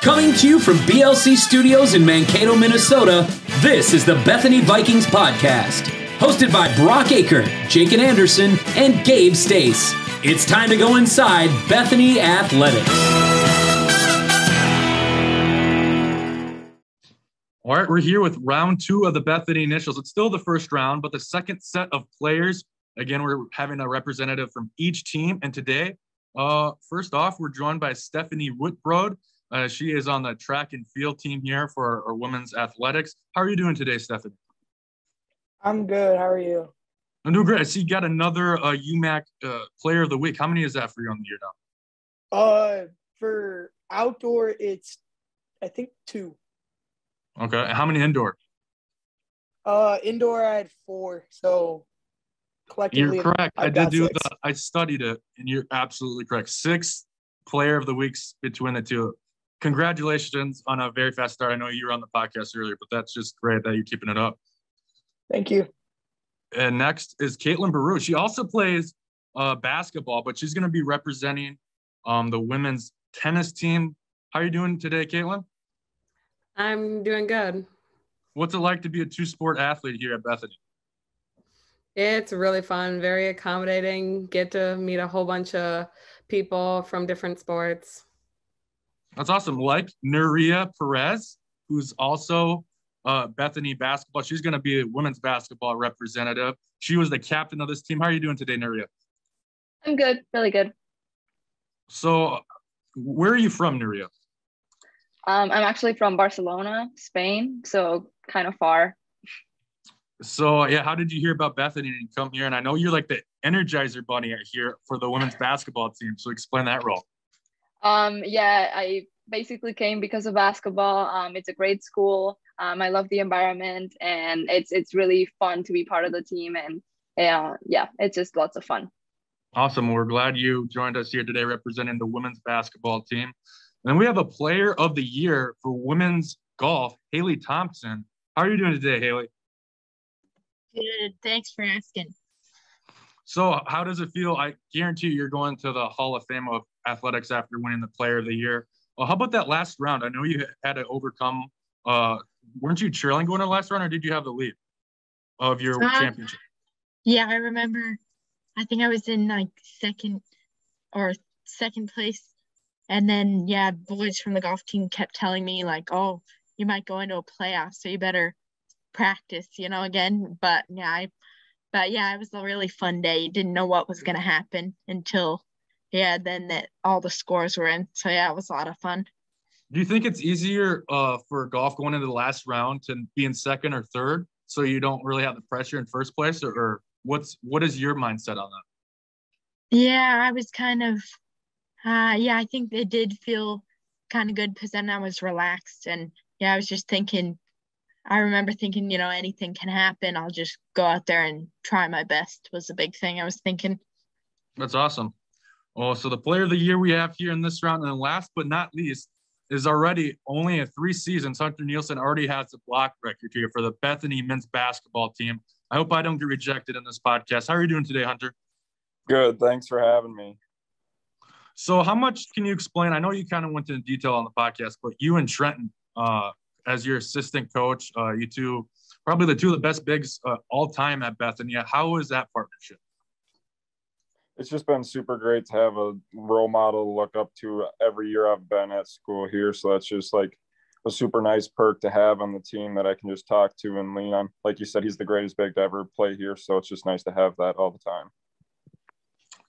Coming to you from BLC Studios in Mankato, Minnesota, this is the Bethany Vikings podcast. Hosted by Brock Aker, Jacob Anderson, and Gabe Stace. It's time to go inside Bethany Athletics. All right, we're here with round 2 of the Bethany Initials. It's still the first round, but the second set of players. Again, we're having a representative from each team. And today, first off, we're joined by Stephanie Whitbrod. She is on the track and field team here for our women's athletics. How are you doing today, Stephanie? I'm good. How are you? I'm doing great. I see you got another UMAC Player of the Week. How many is that for you on the year now? For outdoor, it's I think 2. Okay. How many indoor? Indoor, I had 4. So collectively, You're correct. I studied it, and you're absolutely correct. 6 Player of the Weeks between the two. Congratulations on a very fast start. I know you were on the podcast earlier, but that's just great that you're keeping it up. Thank you. And next is Caitlin Baruch. She also plays basketball, but she's going to be representing the women's tennis team. How are you doing today, Caitlin? I'm doing good. What's it like to be a 2-sport athlete here at Bethany? It's really fun, very accommodating, get to meet a whole bunch of people from different sports. That's awesome. Like Nuria Perez, who's also Bethany basketball. She's going to be a women's basketball representative. She was the captain of this team. How are you doing today, Nuria? I'm good, really good. So where are you from, Nuria? I'm actually from Barcelona, Spain, so kind of far. So, yeah, how did you hear about Bethany and come here? And I know you're like the Energizer Bunny here for the women's basketball team. So explain that role. Yeah, I basically came because of basketball. It's a great school. I love the environment, and it's really fun to be part of the team. And yeah, it's just lots of fun. Awesome. We're glad you joined us here today representing the women's basketball team. And then we have a Player of the Year for women's golf, Haley Thompson. How are you doing today, Haley? Good. Thanks for asking. So how does it feel? I guarantee you're going to the Hall of Fame of Athletics after winning the Player of the Year. Well, how about that last round? I know you had to overcome weren't you trailing going to the last round, or did you have the lead of your championship? Yeah, I remember. I think I was in like second place. And then, yeah, boys from the golf team kept telling me, like, oh, you might go into a playoff, so you better practice, again. But, yeah, it was a really fun day. You didn't know what was going to happen until, then that all the scores were in. So, yeah, it was a lot of fun. Do you think it's easier for golf going into the last round to be in second or third so you don't really have the pressure in first place? Or what is your mindset on that? Yeah, I was kind of I think it did feel kind of good because then I was relaxed. And, I was just thinking, I remember thinking, anything can happen. I'll just go out there and try my best was the big thing I was thinking. That's awesome. Oh, so the Player of the Year we have here in this round, and then last but not least, is already only in 3 seasons. Hunter Nielsen already has a block record here for the Bethany men's basketball team. I hope I don't get rejected in this podcast. How are you doing today, Hunter? Good. Thanks for having me. So how much can you explain? I know you kind of went into detail on the podcast, but you and Trenton, as your assistant coach, you two, probably the 2 of the best bigs all time at Bethany. How is that partnership? It's just been super great to have a role model to look up to every year I've been at school here. So that's just like a super nice perk to have on the team that I can just talk to and lean on. Like you said, he's the greatest big to ever play here. So it's just nice to have that all the time.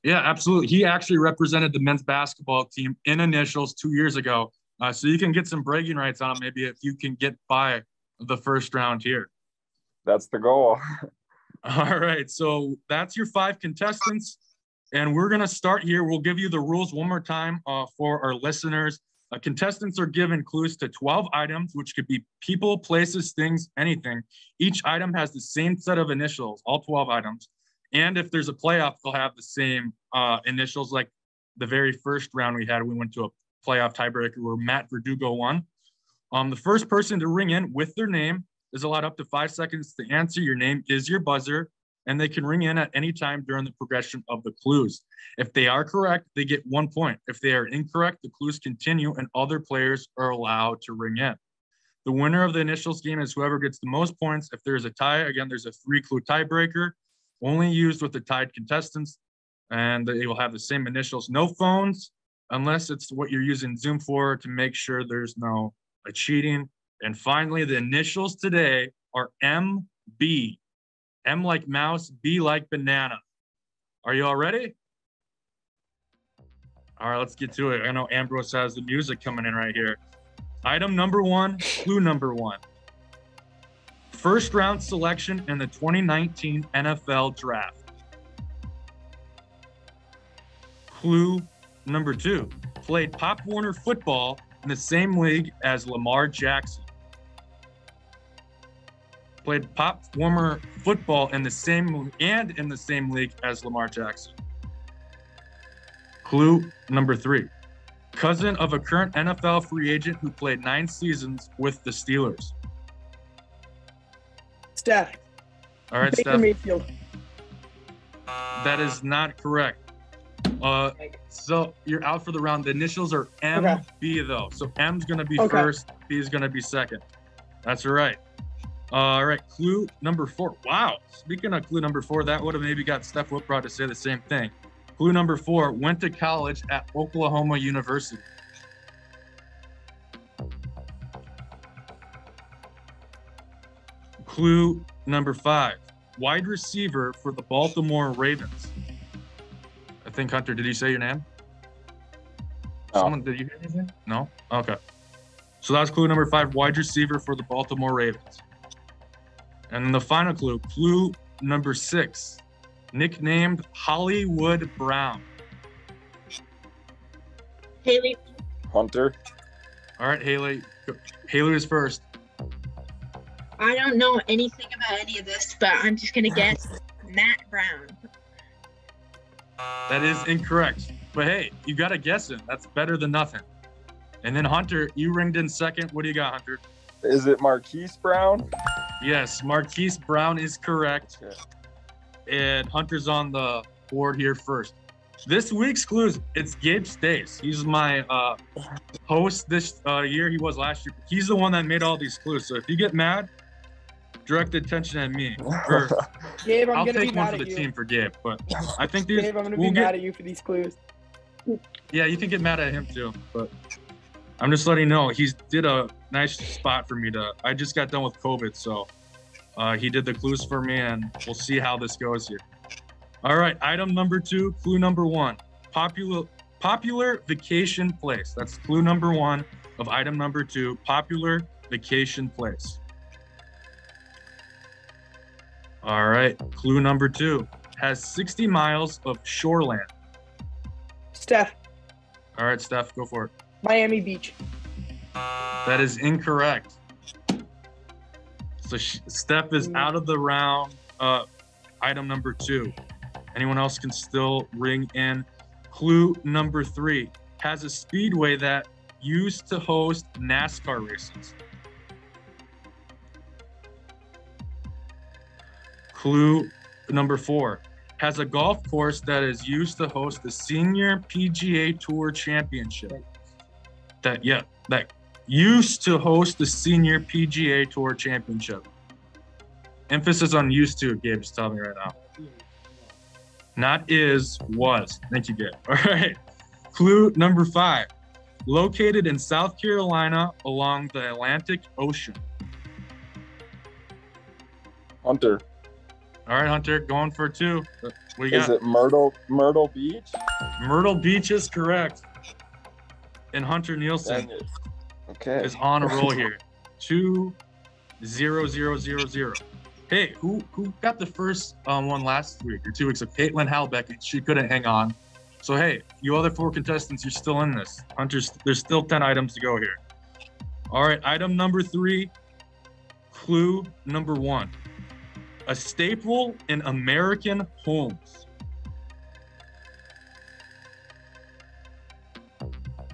Yeah, absolutely. He actually represented the men's basketball team in initials 2 years ago. So you can get some bragging rights on him maybe if you can get by the first round here. That's the goal. All right. So that's your 5 contestants. And we're going to start here. We'll give you the rules one more time for our listeners. Contestants are given clues to 12 items, which could be people, places, things, anything. Each item has the same set of initials, all 12 items. And if there's a playoff, they'll have the same initials. Like the very first round we had, we went to a playoff tiebreaker where Matt Verdugo won. The first person to ring in with their name is allowed up to 5 seconds to answer. Your name is your buzzer. and they can ring in at any time during the progression of the clues. If they are correct, they get 1 point. If they are incorrect, the clues continue and other players are allowed to ring in. The winner of the initials game is whoever gets the most points. If there's a tie, again, there's a 3-clue tiebreaker, only used with the tied contestants, and they will have the same initials. No phones, unless it's what you're using Zoom for, to make sure there's no cheating. And finally, the initials today are MB. M like mouse, B like banana. Are you all ready? All right, let's get to it. I know Ambrose has the music coming in right here. Item number 1, clue number 1. First round selection in the 2019 NFL draft. Clue number 2. Played Pop Warner football in the same league as Lamar Jackson. Played Pop Warner football in the same league as Lamar Jackson. Clue number 3. Cousin of a current NFL free agent who played 9 seasons with the Steelers. Steph. All right, Baker Steph. Mayfield. That is not correct. So you're out for the round. The initials are MB though. So M's going to be first, B is going to be second. That's right. All right, clue number 4. Wow. Speaking of clue number 4, that would have maybe got Steph Whitbroad to say the same thing. Clue number 4, went to college at Oklahoma University. Clue number 5, wide receiver for the Baltimore Ravens. I think, Hunter, did you say your name? No. Did you hear anything? No? Okay. So that's clue number 5, wide receiver for the Baltimore Ravens. And then the final clue, clue number 6, nicknamed Hollywood Brown. Haley. Hunter. All right, Haley. Haley is first. I don't know anything about any of this, but I'm just gonna guess Matt Brown. That is incorrect. But hey, you got to guess it. That's better than nothing. And then Hunter, you ringed in second. What do you got, Hunter? Is it Marquise Brown? Yes, Marquise Brown is correct. Okay. And Hunter's on the board here first. This week's clues, it's Gabe Stace. He's my host this year. He was last year. He's the one that made all these clues. So if you get mad, direct attention at me. Gabe, I'll I'm gonna take be one mad for at the you. team for Gabe. But I think these. Gabe, I'm gonna be mad at you for these clues. Yeah, you can get mad at him too. But I'm just letting you know he did a nice spot for me to. I just got done with COVID, so he did the clues for me, and we'll see how this goes here. All right, item number 2, clue number 1, popular vacation place. That's clue number 1 of item number 2, popular vacation place. All right, clue number 2, has 60 miles of shoreland. Steph. All right, Steph, go for it. Miami Beach. That is incorrect. So Steph is out of the round. Item number 2. Anyone else can still ring in. Clue number 3, has a speedway that used to host NASCAR races. Clue number 4, has a golf course that is used to host the Senior PGA Tour Championship. That used to host the Senior PGA Tour Championship. Emphasis on used to, Gabe's telling me right now. Not is, was. Thank you, Gabe. All right. Clue number 5, located in South Carolina along the Atlantic Ocean. Hunter. All right, Hunter, going for 2. What do you Is got? it Myrtle Beach? Myrtle Beach is correct. And Hunter Nielsen Dang it. Okay. is on a roll here. 2-0-0-0-0. Hey, who got the first one last week or 2 weeks? Caitlin Halbeck, and she couldn't hang on. So hey, you other 4 contestants, you're still in this. Hunter's, there's still 10 items to go here. All right, item number 3, clue number 1. A staple in American homes.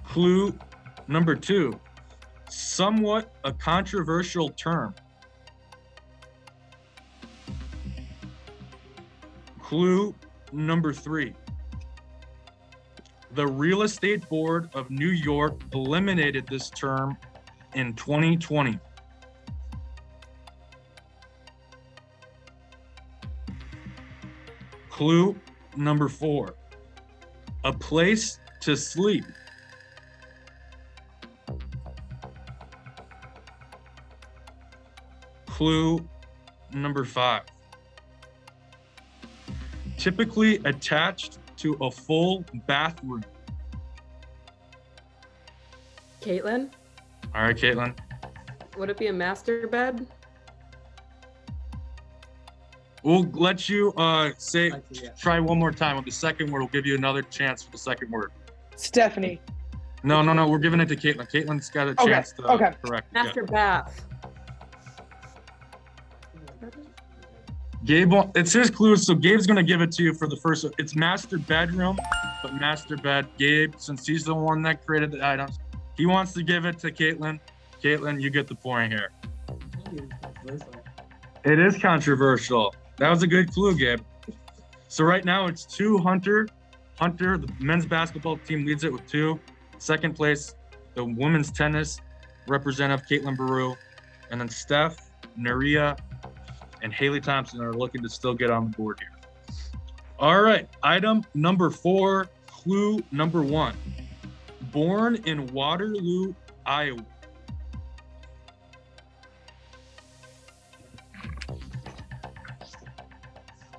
Clue number 2, somewhat a controversial term. Clue number 3. The Real Estate Board of New York eliminated this term in 2020. Clue number 4. A place to sleep. Clue number 5. Typically attached to a full bathroom. Caitlin, All right, Caitlin. would it be a master bed? We'll let you try one more time with the second word. We'll give you another chance for the second word. Stephanie. No, we're giving it to Caitlin. Caitlin's got a chance to correct. Master bath. Gabe, it's his clue, so Gabe's gonna give it to you for the first. It's master bedroom, but master bed. Gabe, since he's the one that created the items, he wants to give it to Caitlin. Caitlin, you get the point here. It is controversial. That was a good clue, Gabe. So right now it's 2 Hunter. Hunter, the men's basketball team, leads it with 2. Second place, the women's tennis representative, Caitlin Baruch. And then Steph, Naria, and Haley Thompson are looking to still get on the board here. All right, item number 4, clue number 1. Born in Waterloo, Iowa.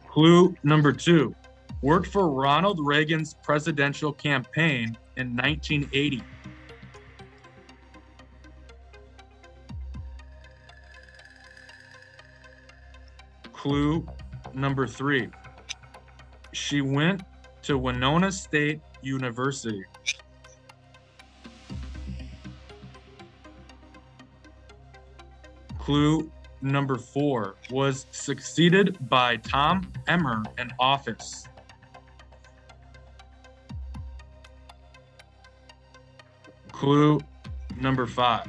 Clue number 2. Worked for Ronald Reagan's presidential campaign in 1980. Clue number 3. She went to Winona State University. Clue number 4. Was succeeded by Tom Emmer in office. Clue number 5.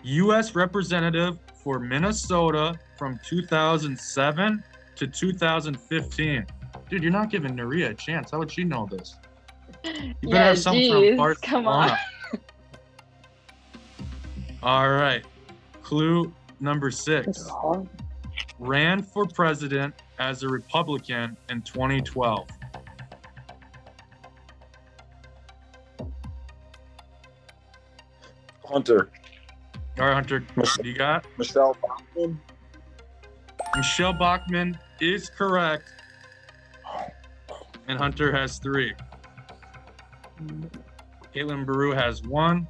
U.S. Representative for Minnesota from 2007 to 2015. Dude, you're not giving Naria a chance. How would she know this? You better have something from Barcelona. Come on. All right. Clue number 6. Ran for president as a Republican in 2012. Hunter. All right, Hunter, what do you got? Michelle Bachman. Michelle Bachman is correct. And Hunter has 3. Caitlin Baruch has 1.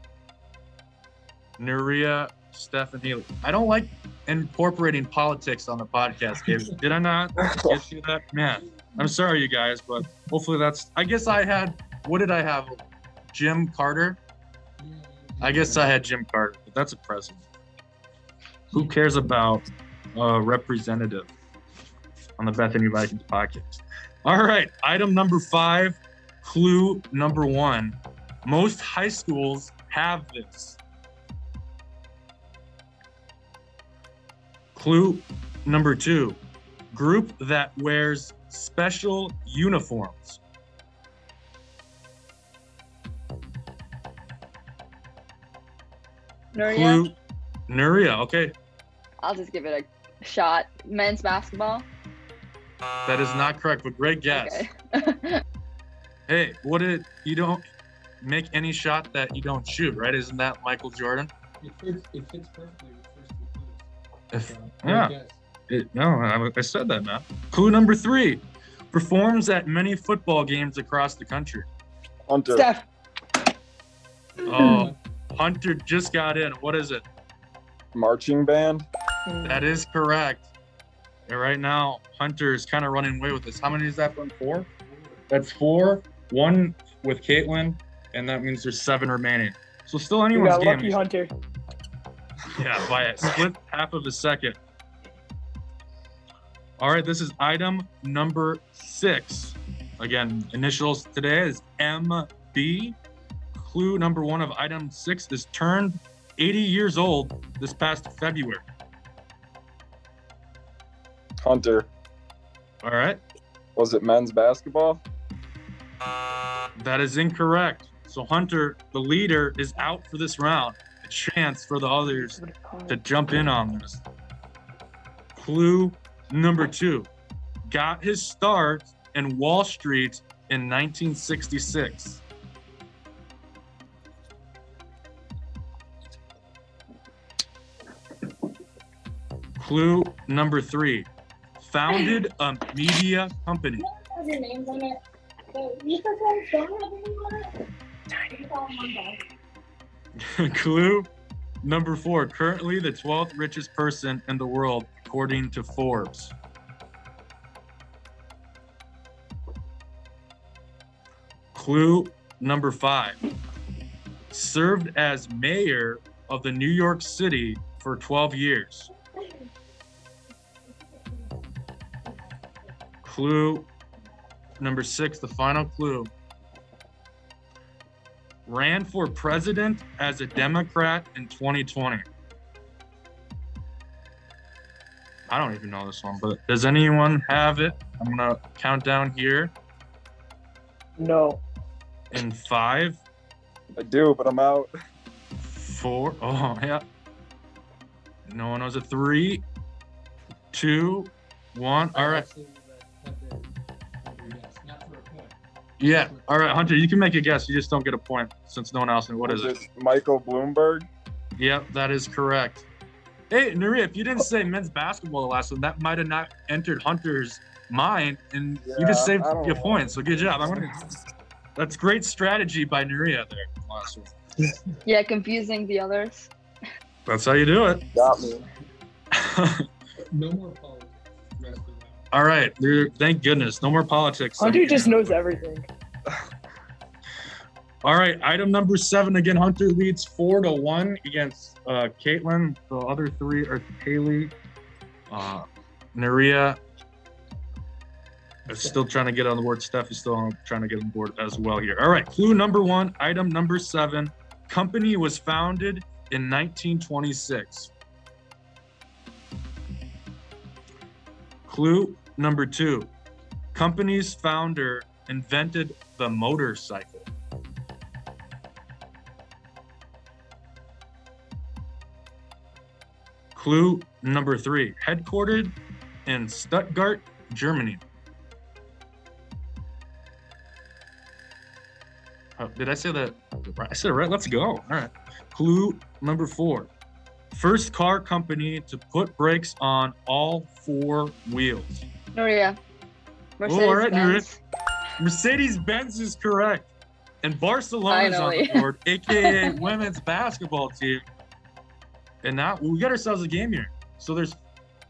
Naria, Steph, and Haley. I don't like incorporating politics on the podcast, Gabe. Did I not get you that? Man, I'm sorry, you guys, but hopefully that's. I guess I had. What did I have? Jim Carter? I guess I had Jim Carter, but that's a president. Who cares about a representative on the Bethany Vikings podcast? All right, item number 5, clue number 1. Most high schools have this. Clue number 2, group that wears special uniforms. Nuria, Clue, Nuria, okay. I'll just give it a shot. Men's basketball. That is not correct, but great guess. Okay. Hey, you don't make any shot that you don't shoot, right? Isn't that Michael Jordan? It fits perfectly with the first two clues. Yeah. I said that, man. Clue number 3, performs at many football games across the country. Hunter. Steph. Oh, Hunter just got in. What is it? Marching band. That is correct. And right now, Hunter is kind of running away with this. How many is that from? 4? That's 4. 1 with Caitlin, and that means there's 7 remaining. So still You anyone's got game. lucky, Hunter. Yeah, by a split half of a second. All right, this is item number 6. Again, initials today is MB. Clue number 1 of item 6 is turned 80 years old this past February. Hunter. All right. Was it men's basketball? That is incorrect. So Hunter, the leader, is out for this round. A chance for the others to jump in on this. Clue number 2. Got his start in Wall Street in 1966. Clue number 3. Founded a media company. Have your names on it. The Rika guys don't have any on it. Clue number 4. Currently the 12th richest person in the world, according to Forbes. Clue number 5. Served as mayor of the New York City for 12 years. Clue number 6, the final clue. Ran for president as a Democrat in 2020. I don't even know this one, but does anyone have it? I'm gonna count down here. No. In 5. I do, but I'm out. 4. Oh, yeah. No one knows it. 3, 2, 1. All right. Yeah. All right, Hunter, you can make a guess. You just don't get a point since no one else knows. What is it? Michael Bloomberg? Yep, that is correct. Hey, Nuri, if you didn't say men's basketball the last one, that might have not entered Hunter's mind, and you just saved your points. So good job. That's great strategy by Nuria there. Last one. Yeah, confusing the others. That's how you do it. Got me. No more politics. Rest of that. All right. Thank goodness. No more politics. Hunter just knows everything. All right. Item number 7. Again, Hunter leads 4-1 against Caitlin. The other 3 are Haley, Nuria. Still trying to get on the board. Steph is still trying to get on board as well here. All right. Clue number 1. Item number 7. Company was founded in 1926. Clue number 2. Company's founder invented the motorcycle. Clue number 3. Headquartered in Stuttgart, Germany. Oh, did I say that? I said it right. Let's go. All right. Clue number 4. First car company to put brakes on all 4 wheels. Nuria. Oh, all right, Nuria. Mercedes-Benz is correct. And Barcelona's on the board, a.k.a. women's basketball team. And now we got ourselves a game here. So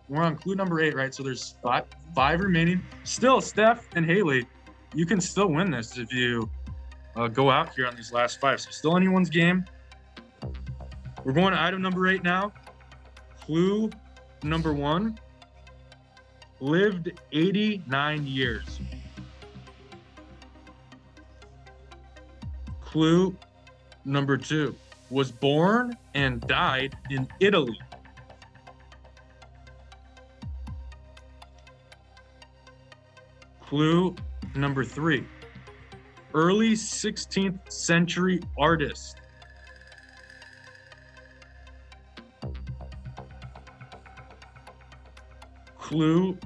we're on clue number 8, right? So there's five remaining. Still, Steph and Haley, you can still win this if you go out here on these last 5. So still anyone's game. We're going to item number 8 now. Clue number 1. Lived 89 years. Clue number 2. Was born and died in Italy. Clue number 3. Early 16th century artist. Clue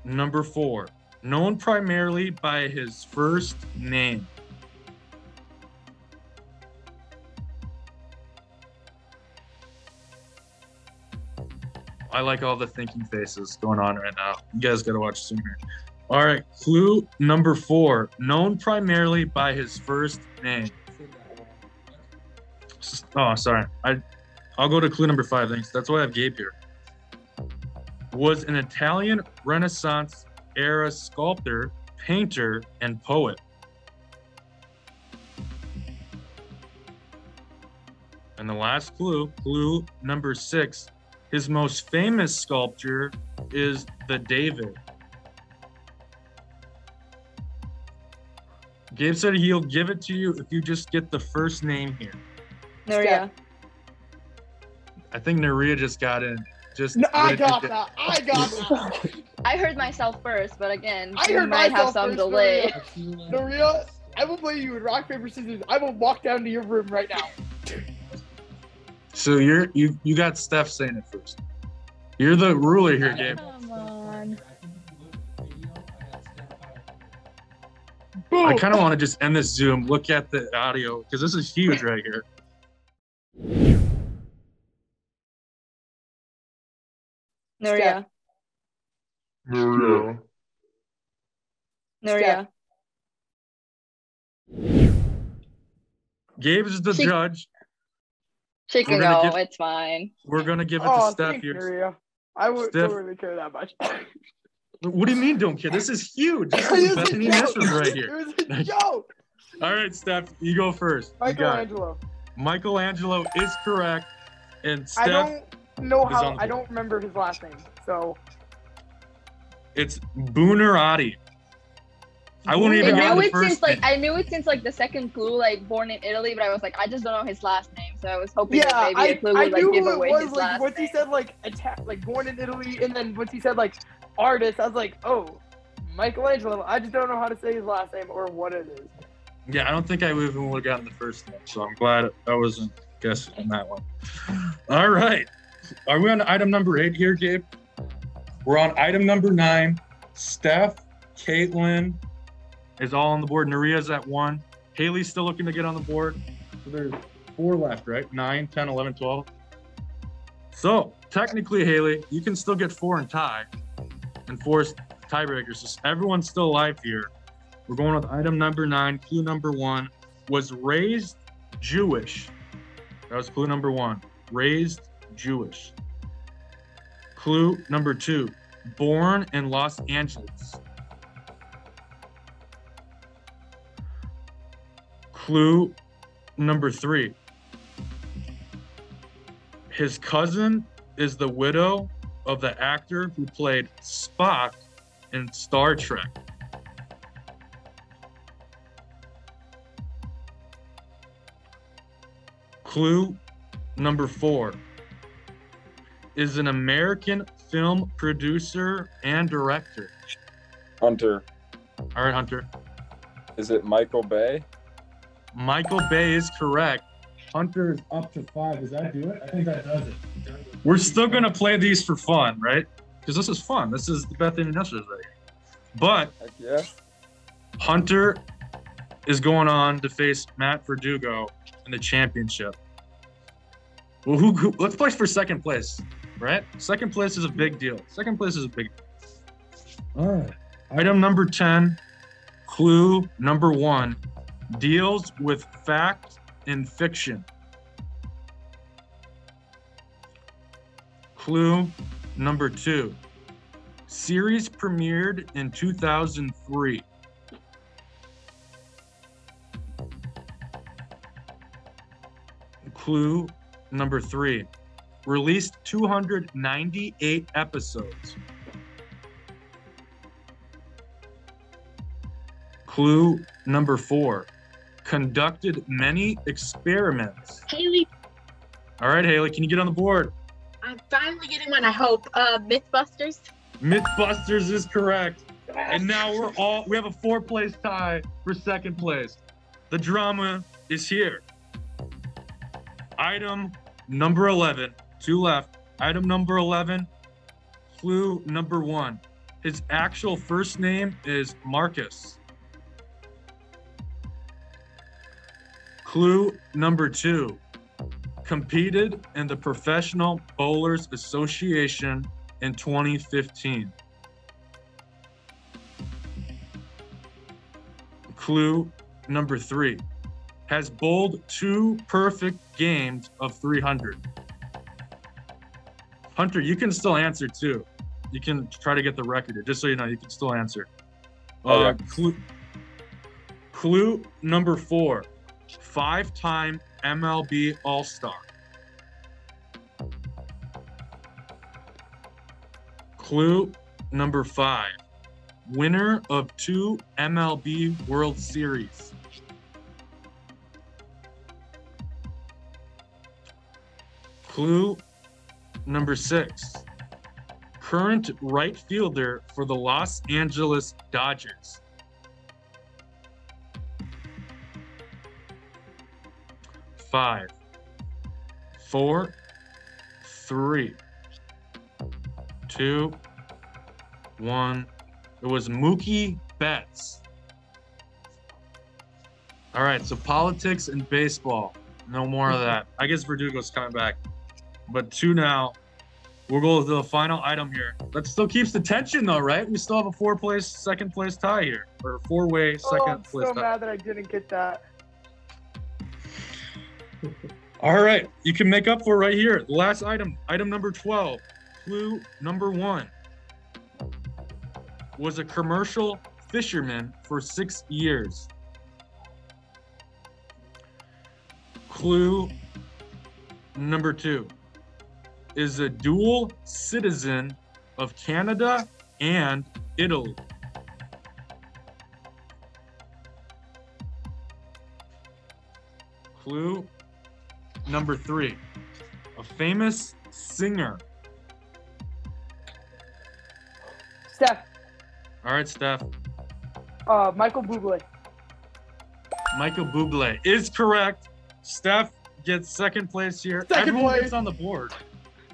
number 4. Known primarily by his first name. I like all the thinking faces going on right now. You guys got to watch soon here. All right, clue number 4. Known primarily by his first name. Oh, sorry. I'll go to clue number 5. Thanks. That's why I have Gabe here. Was an Italian Renaissance era sculptor, painter, and poet. And the last clue, clue number 6. His most famous sculpture is the David. Gabe said he'll give it to you if you just get the first name here. Nuria. I think Nuria just got in. No, I got that. I heard myself first, but again, I you heard might have myself some first, delay. Maria, I will play you in rock, paper, scissors. I will walk down to your room right now. So you got Steph saying it first. You're the ruler here, Gabe. Come on. I kind of want to just end this Zoom, look at the audio, because this is huge right here. Nuria. Nuria. Gabe is the judge. She can go. It's fine. We're going to give it to Steph thanks, here. Maria. I don't really care that much. What do you mean, don't care? This is huge. This is Bethany Nielsen right here. It was a joke. All right, Steph, you go first. Michelangelo. Michelangelo is correct. And Steph, I don't know how. I don't remember his last name. So it's Buonarroti. I won't even get the first name. I knew it since like the second clue, like born in Italy, but I was like, I just don't know his last name. So I was hoping that maybe a clue would like give away his last name. Once he said like born in Italy, and then once he said like artist, I was like, oh, Michelangelo. I just don't know how to say his last name or what it is. Yeah, I don't think I even would have gotten the first name, so I'm glad I wasn't guessing on that one. All right. Are we on item number 8 here, Gabe? We're on item number 9. Steph, Caitlin is all on the board. Naria's at 1. Haley's still looking to get on the board. So there's 4 left, right? 9, 10, 11, 12. So technically, Haley, you can still get 4 and tie and force tiebreakers. So everyone's still alive here. We're going with item number 9. Clue number 1 was raised Jewish. That was clue number 1. Raised Jewish. Clue number 2. Born in Los Angeles. Clue number 3. His cousin is the widow of the actor who played Spock in Star Trek. Clue number 4 is an American film producer and director. Hunter. All right, Hunter. Is it Michael Bay? Michael Bay is correct. Hunter is up to 5. Does that do it? I think that does it. We're still going to play these for fun, right? Because this is fun. This is the Bethany Nesters right here. But yeah. Hunter is going on to face Matt Verdugo in the championship. Well, who let's play for second place, right? Second place is a big deal. Second place is a big deal. All right. Item number 10, clue number 1, deals with fact and fiction. Clue number 2, series premiered in 2003. Clue number 3, released 298 episodes. Clue number 4, conducted many experiments. Haley. All right, Haley, can you get on the board? I'm finally getting one, I hope. Mythbusters. Mythbusters is correct. And now we have a 4-place tie for second place. The drama is here. Item number 11, 2 left. Item number 11, clue number 1. His actual first name is Marcus. Clue number 2, competed in the Professional Bowlers Association in 2015. Clue number 3, has bowled 2 perfect games of 300. Hunter, you can still answer too. You can try to get the record here, just so you know, you can still answer. Clue number 4, 5-time MLB All-Star. Clue number 5, winner of 2 MLB World Series. Clue number 6, current right fielder for the Los Angeles Dodgers? Five, 4, 3, 2, 1. It was Mookie Betts. All right, so politics and baseball. No more of that. I guess Verdugo's coming back. But 2 now. We'll go to the final item here. That still keeps the tension, though, right? We still have a second place tie here. Or a 4-way second place tie. I'm so mad that I didn't get that. All right, you can make up for it right here. The last item, item number 12, clue number 1, was a commercial fisherman for 6 years. Clue number 2 is a dual citizen of Canada and Italy. Clue number 3, a famous singer. Steph. All right, Steph. Michael Bublé. Michael Bublé is correct. Steph gets second place here. Second Everyone place. gets on the board.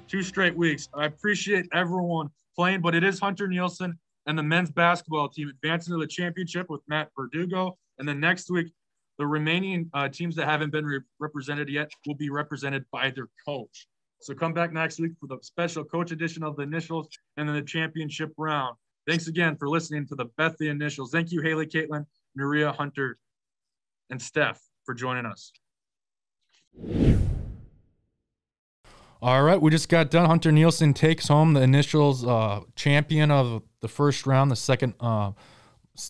2 straight weeks. I appreciate everyone playing, but it is Hunter Nielsen and the men's basketball team advancing to the championship with Matt Verdugo. And then next week, the remaining teams that haven't been represented yet will be represented by their coach. So come back next week for the special coach edition of the Initials and then the championship round. Thanks again for listening to the Bethany Initials. Thank you, Haley, Caitlin, Maria, Hunter, and Steph for joining us. All right, we just got done. Hunter Nielsen takes home the Initials champion of the first round, the second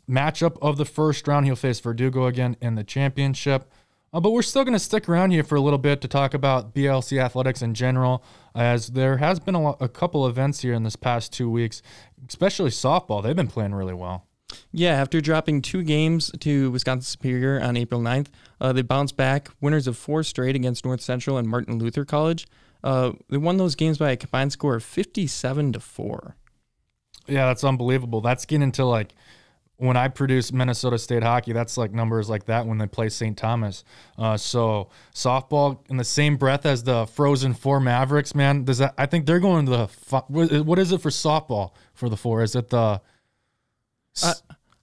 matchup of the first round. He'll face Verdugo again in the championship. But we're still going to stick around here for a little bit to talk about BLC athletics in general, as there has been a couple events here in this past 2 weeks, especially softball. They've been playing really well. Yeah, after dropping 2 games to Wisconsin Superior on April 9th, they bounced back, winners of 4 straight against North Central and Martin Luther College. They won those games by a combined score of 57-4. Yeah, that's unbelievable. That's getting into like when I produce Minnesota State hockey, that's like numbers like that when they play St. Thomas. So softball in the same breath as the Frozen Four Mavericks, man. Does that? I think they're going to the. What is it for softball for the 4? Is it the?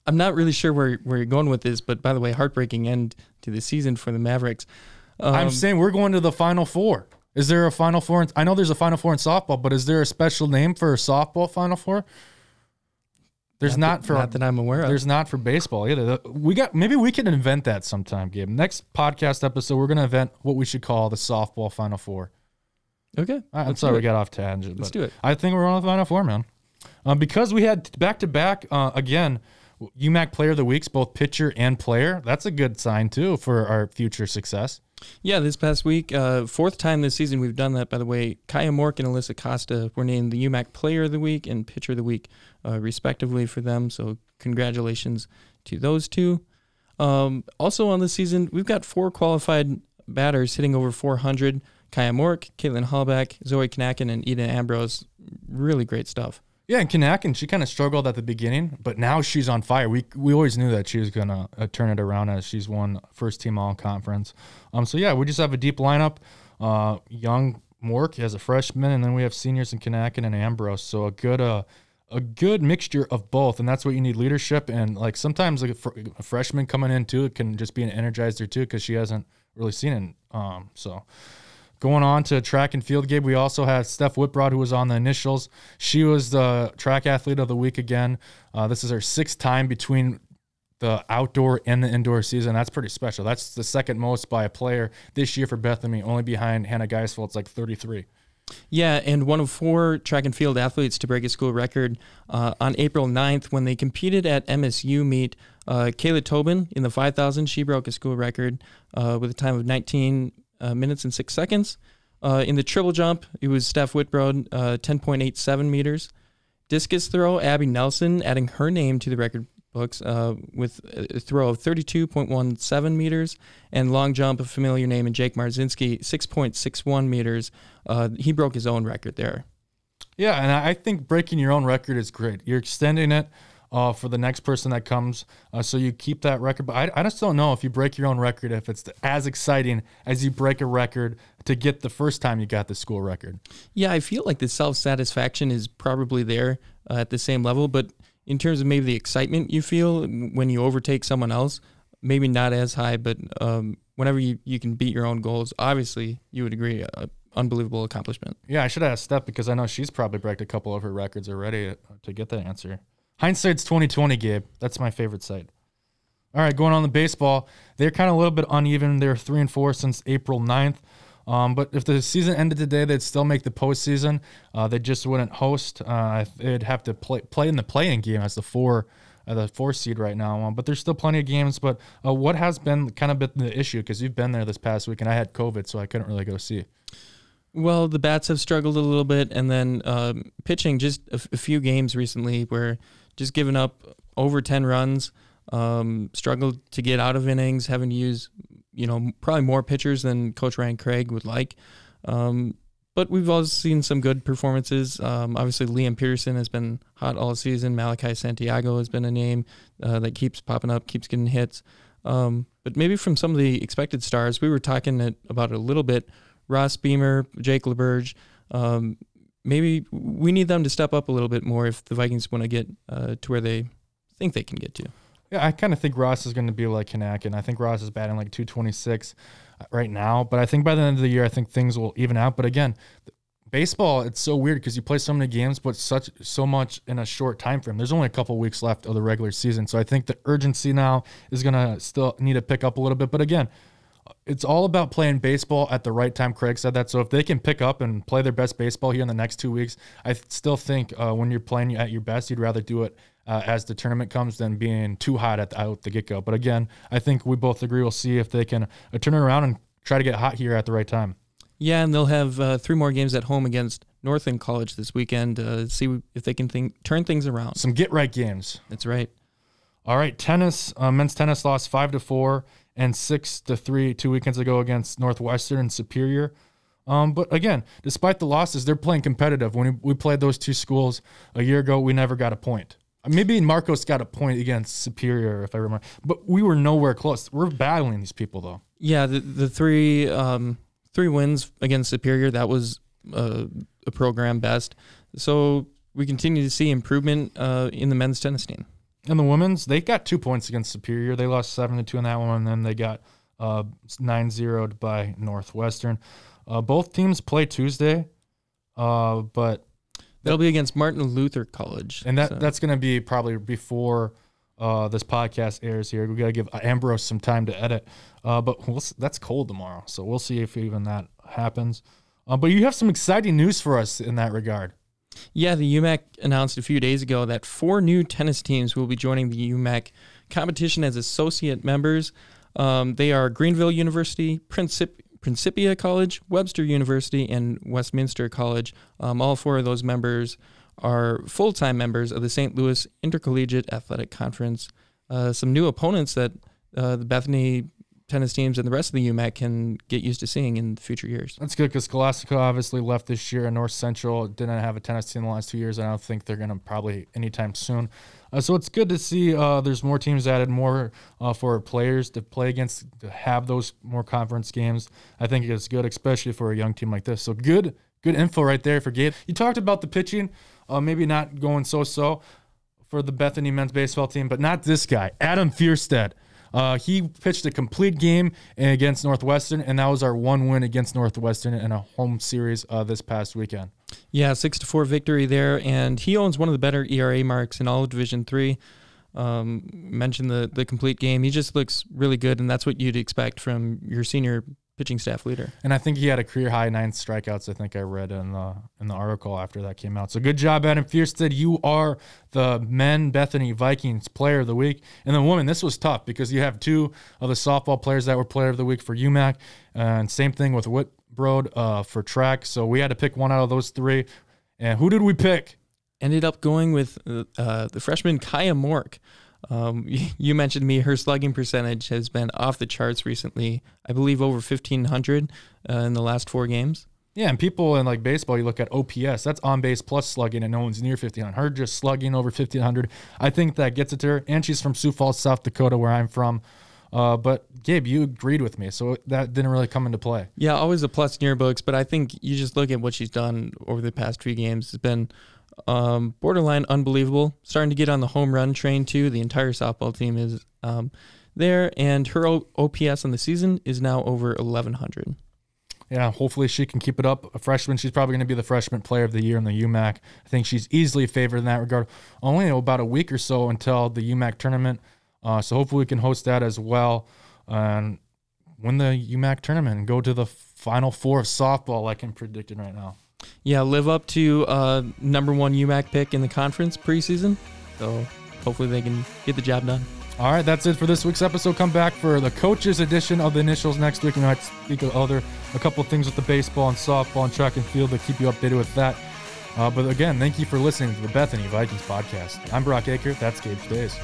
I'm not really sure where you're going with this, but by the way, heartbreaking end to the season for the Mavericks. I'm saying we're going to the Final Four. Is there a Final Four? I know there's a Final Four in softball, but is there a special name for a softball Final Four? There's not that I'm aware of. There's not for baseball either. Maybe we can invent that sometime, Gabe. Next podcast episode, we're going to invent what we should call the softball Final Four. Okay. I'm sorry we got off tangent. Let's do it. I think we're on the Final Four, man. Because we had back-to-back, again, UMAC Player of the Weeks, both pitcher and player. That's a good sign, too, for our future success. Yeah, this past week, 4th time this season we've done that, by the way. Kaya Mork and Alyssa Costa were named the UMAC Player of the Week and Pitcher of the Week, respectively, for them. So congratulations to those 2. Also on this season, we've got 4 qualified batters hitting over 400. Kaya Mork, Caitlin Hallback, Zoe Knacken, and Eden Ambrose. Really great stuff. Yeah, and Knacken, she kind of struggled at the beginning, but now she's on fire. We always knew that she was going to turn it around as she's won first team all-conference. So, yeah, we just have a deep lineup. Young Mork as a freshman, and then we have seniors in Knacken and Ambrose. So a good mixture of both, and that's what you need, leadership. And, like, sometimes like a freshman coming in, too, it can just be an energizer, too, because she hasn't really seen it. So going on to track and field, Gabe, we also had Steph Whitbrod, who was on the Initials. She was the track athlete of the week again. This is her 6th time between the outdoor and the indoor season. That's pretty special. That's the second most by a player this year for Bethany, only behind Hannah Geisfeld. It's like 33. Yeah, and one of 4 track and field athletes to break a school record on April 9th when they competed at MSU meet. Kayla Tobin in the 5,000, she broke a school record with a time of 19 minutes and 6 seconds. In the triple jump, it was Steph Whitbrod, 10.87 meters. Discus throw, Abby Nelson, adding her name to the record books with a throw of 32.17 meters. And long jump, a familiar name, in Jake Marzinski, 6.61 meters. He broke his own record there. Yeah, and I think breaking your own record is great. You're extending it for the next person that comes, so you keep that record. But I just don't know if you break your own record, if it's as exciting as you break a record to get the first time you got the school record. Yeah, I feel like the self-satisfaction is probably there at the same level, but in terms of maybe the excitement you feel when you overtake someone else, maybe not as high, but whenever you can beat your own goals, obviously you would agree, unbelievable accomplishment. Yeah, I should ask Steph because I know she's probably broke a couple of her records already to get that answer. Hindsight's 2020, Gabe. That's my favorite site. All right, going on the baseball, they're kind of a little bit uneven. They're 3-4 since April 9th. But if the season ended today, they'd still make the postseason. They just wouldn't host. They'd have to play in the play-in game as the four seed right now. But there's still plenty of games. But what has been the issue? Because you've been there this past week, and I had COVID, so I couldn't really go see. Well, the bats have struggled a little bit, and then pitching just a few games recently where just giving up over 10 runs, struggled to get out of innings, having to use probably more pitchers than Coach Ryan Craig would like. But we've also seen some good performances. Obviously, Liam Peterson has been hot all season. Malachi Santiago has been a name that keeps popping up, keeps getting hits. But maybe from some of the expected stars, we were talking about it a little bit. Ross Beamer, Jake LeBurge, maybe we need them to step up a little bit more if the Vikings want to get to where they think they can get to. Yeah, I kind of think Ross is going to be like Kanakin. I think Ross is batting like 226 right now, but I think by the end of the year, I think things will even out. But again, baseball, it's so weird because you play so many games, but so much in a short time frame. There's only a couple weeks left of the regular season, so I think the urgency now is going to still need to pick up a little bit. But again, it's all about playing baseball at the right time. Craig said that. So if they can pick up and play their best baseball here in the next 2 weeks, I still think when you're playing at your best, you'd rather do it as the tournament comes than being too hot out the get-go. But again, I think we both agree we'll see if they can turn it around and try to get hot here at the right time. Yeah, and they'll have 3 more games at home against Northern College this weekend. See if they can turn things around. Some get-right games. That's right. All right, tennis. Men's tennis lost 5-4 and 6-3 2 weekends ago against Northwestern and Superior. But again, despite the losses, they're playing competitive. When we played those two schools a year ago, we never got a point. Maybe Marcos got a point against Superior, if I remember. But we were nowhere close. We're battling these people, though. Yeah, the three wins against Superior, that was a program best. So we continue to see improvement in the men's tennis team. And the women's, they got 2 points against Superior. They lost 7-2 in that one, and then they got 9-0'd by Northwestern. Both teams play Tuesday, but that'll be against Martin Luther College. And that's going to be probably before this podcast airs here. We got to give Ambrose some time to edit. But that's cold tomorrow, so we'll see if even that happens. But you have some exciting news for us in that regard. Yeah, the UMAC announced a few days ago that 4 new tennis teams will be joining the UMAC competition as associate members. They are Greenville University, Principia College, Webster University, and Westminster College. All 4 of those members are full-time members of the St. Louis Intercollegiate Athletic Conference. Some new opponents that the Bethany tennis teams and the rest of the UMAC can get used to seeing in future years. That's good because Scholastica obviously left this year, and North Central didn't have a tennis team in the last 2 years. I don't think they're going to probably anytime soon. So it's good to see there's more teams added, more for players to play against, to have those more conference games. I think it's good, especially for a young team like this. So good info right there for Gabe. You talked about the pitching, maybe not going so-so for the Bethany men's baseball team, but not this guy, Adam Fierstead. He pitched a complete game against Northwestern, and that was our 1 win against Northwestern in a home series this past weekend. Yeah, 6-4 victory there, and he owns one of the better ERA marks in all of Division III. Mentioned the complete game. He just looks really good, and that's what you'd expect from your senior pitching staff leader. And I think he had a career high 9 strikeouts, I think I read in the article after that came out. So good job, Adam Fierstead. You are the men Bethany Vikings player of the week. And the women, this was tough because you have 2 of the softball players that were player of the week for UMAC. And same thing with Whitbrod for track. So we had to pick one out of those 3. And who did we pick? Ended up going with the freshman Kaya Mork. You mentioned to me her slugging percentage has been off the charts recently. I believe over 1,500 in the last 4 games. Yeah, and people in like baseball, you look at OPS, that's on base plus slugging, and no one's near 1,500. Her just slugging over 1,500, I think that gets it to her. And she's from Sioux Falls, South Dakota, where I'm from. But Gabe, you agreed with me, so that didn't really come into play. Yeah, always a plus in your books, but I think you just look at what she's done over the past 3 games. It's been borderline unbelievable. Starting to get on the home run train too. The entire softball team is there, and her OPS on the season is now over 1,100. Yeah, hopefully she can keep it up. A freshman, she's probably going to be the freshman player of the year in the UMAC. I think she's easily favored in that regard. Only about a week or so until the UMAC tournament, so hopefully we can host that as well and win the UMAC tournament and go to the Final Four of softball like I'm predicting right now. Yeah, live up to number 1 UMAC pick in the conference preseason. So hopefully they can get the job done. All right, that's it for this week's episode. Come back for the coaches edition of the initials next week. We might speak of a couple of things with the baseball and softball and track and field to keep you updated with that. But again, thank you for listening to the Bethany Vikings podcast. I'm Baruch Aker. That's Gabe Stays.